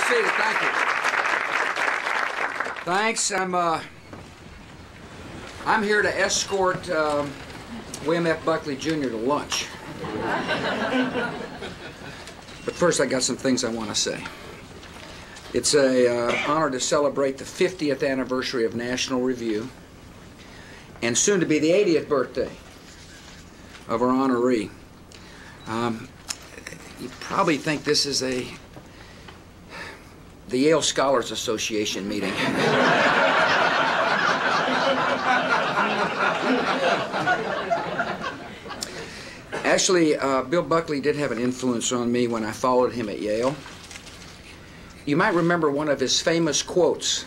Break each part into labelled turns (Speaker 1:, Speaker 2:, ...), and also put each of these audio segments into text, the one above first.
Speaker 1: seated. Thank you. Thanks. I'm here to escort William F. Buckley Jr. to lunch. But first, I got some things I want to say. It's an honor to celebrate the 50th anniversary of National Review, and soon to be the 80th birthday of our honoree. You probably think this is the Yale Scholars Association meeting. Actually, Bill Buckley did have an influence on me when I followed him at Yale. You might remember one of his famous quotes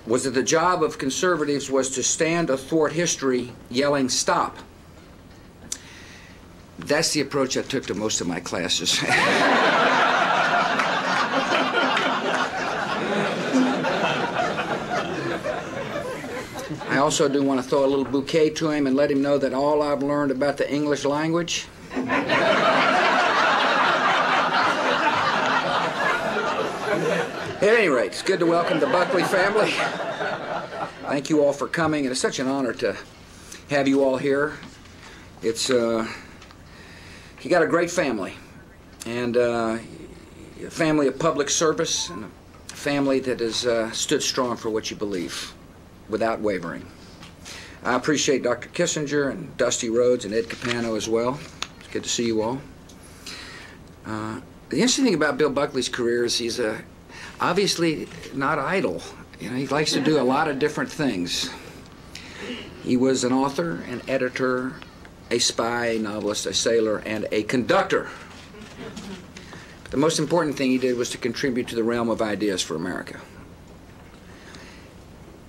Speaker 1: was that the job of conservatives was to stand athwart history yelling, "Stop." That's the approach I took to most of my classes. I also do want to throw a little bouquet to him and let him know that all I've learned about the English language At any rate, it's good to welcome the Buckley family. Thank you all for coming, and it's such an honor to have you all here. It's you got a great family, and a family of public service, and a family that has stood strong for what you believe, without wavering. I appreciate Dr. Kissinger and Dusty Rhodes and Ed Capano as well. It's good to see you all. The interesting thing about Bill Buckley's career is he's obviously not idle. You know, he likes to do a lot of different things. He was an author, an editor, a spy, a novelist, a sailor, and a conductor. But the most important thing he did was to contribute to the realm of ideas for America.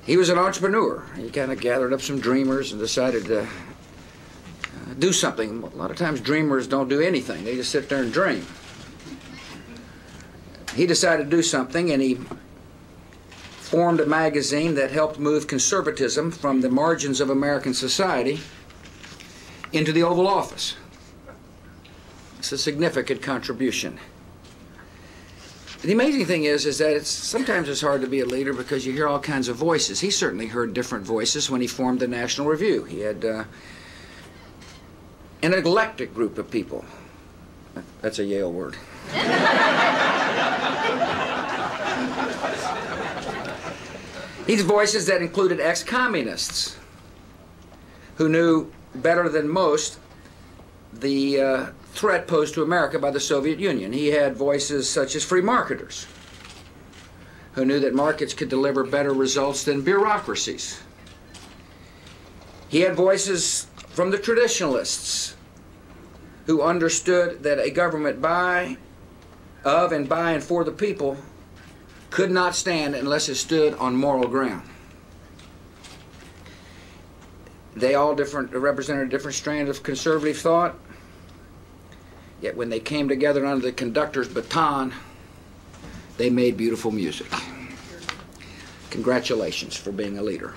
Speaker 1: He was an entrepreneur. He kind of gathered up some dreamers and decided to do something. A lot of times dreamers don't do anything. They just sit there and dream. He decided to do something, and he formed a magazine that helped move conservatism from the margins of American society into the Oval Office. It's a significant contribution. The amazing thing is that sometimes it's hard to be a leader because you hear all kinds of voices. He certainly heard different voices when he formed the National Review. He had an eclectic group of people. That's a Yale word. These voices that included ex-communists who knew better than most the threat posed to America by the Soviet Union. He had voices such as free marketers who knew that markets could deliver better results than bureaucracies. He had voices from the traditionalists who understood that a government of and for the people could not stand unless it stood on moral ground. They all represented a different strand of conservative thought, yet when they came together under the conductor's baton, they made beautiful music. Congratulations for being a leader.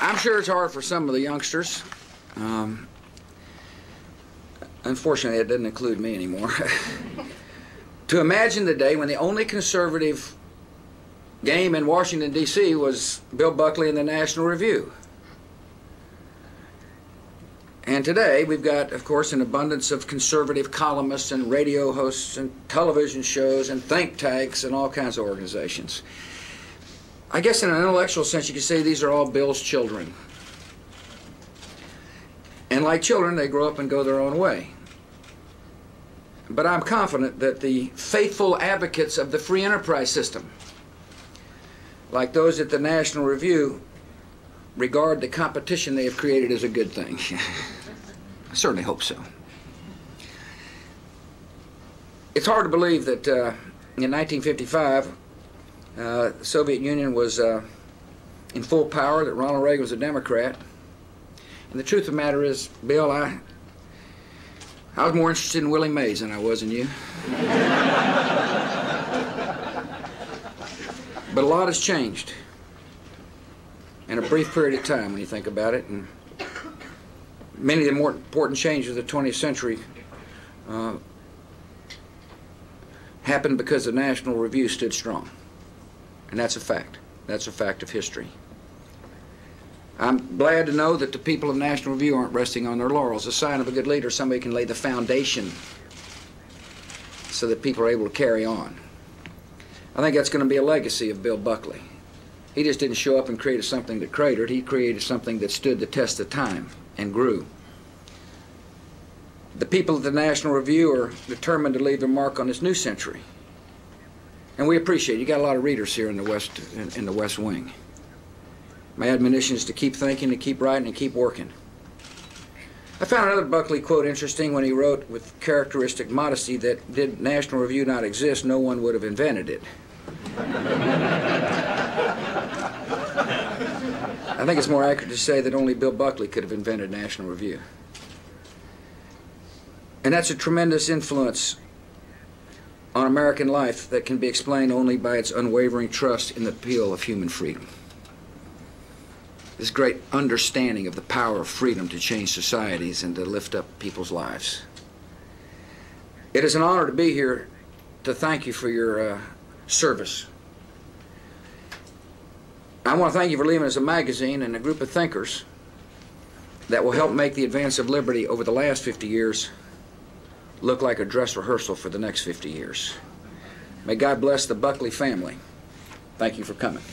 Speaker 1: I'm sure it's hard for some of the youngsters. Unfortunately, it doesn't include me anymore. To imagine the day when the only conservative game in Washington, D.C. was Bill Buckley and the National Review. And today, we've got, of course, an abundance of conservative columnists and radio hosts and television shows and think tanks and all kinds of organizations. I guess in an intellectual sense, you could say these are all Bill's children. And like children, they grow up and go their own way. But I'm confident that the faithful advocates of the free enterprise system, like those at the National Review, regard the competition they have created as a good thing. I certainly hope so. It's hard to believe that in 1955, the Soviet Union was in full power, that Ronald Reagan was a Democrat. And the truth of the matter is, Bill, I was more interested in Willie Mays than I was in you. But a lot has changed. in a brief period of time when you think about it. And many of the more important changes of the 20th century happened because the National Review stood strong. And that's a fact. That's a fact of history. I'm glad to know that the people of National Review aren't resting on their laurels. A sign of a good leader, somebody can lay the foundation so that people are able to carry on. I think that's going to be a legacy of Bill Buckley. He just didn't show up and create something that cratered. He created something that stood the test of time and grew. The people of the National Review are determined to leave their mark on this new century. And we appreciate it. You got a lot of readers here in the West Wing. My admonition is to keep thinking, to keep writing, and keep working. I found another Buckley quote interesting when he wrote with characteristic modesty that did National Review not exist, no one would have invented it. I think it's more accurate to say that only Bill Buckley could have invented National Review. And that's a tremendous influence on American life that can be explained only by its unwavering trust in the appeal of human freedom. This great understanding of the power of freedom to change societies and to lift up people's lives. It is an honor to be here to thank you for your service. I want to thank you for leaving us a magazine and a group of thinkers that will help make the advance of liberty over the last 50 years look like a dress rehearsal for the next 50 years. May God bless the Buckley family. Thank you for coming.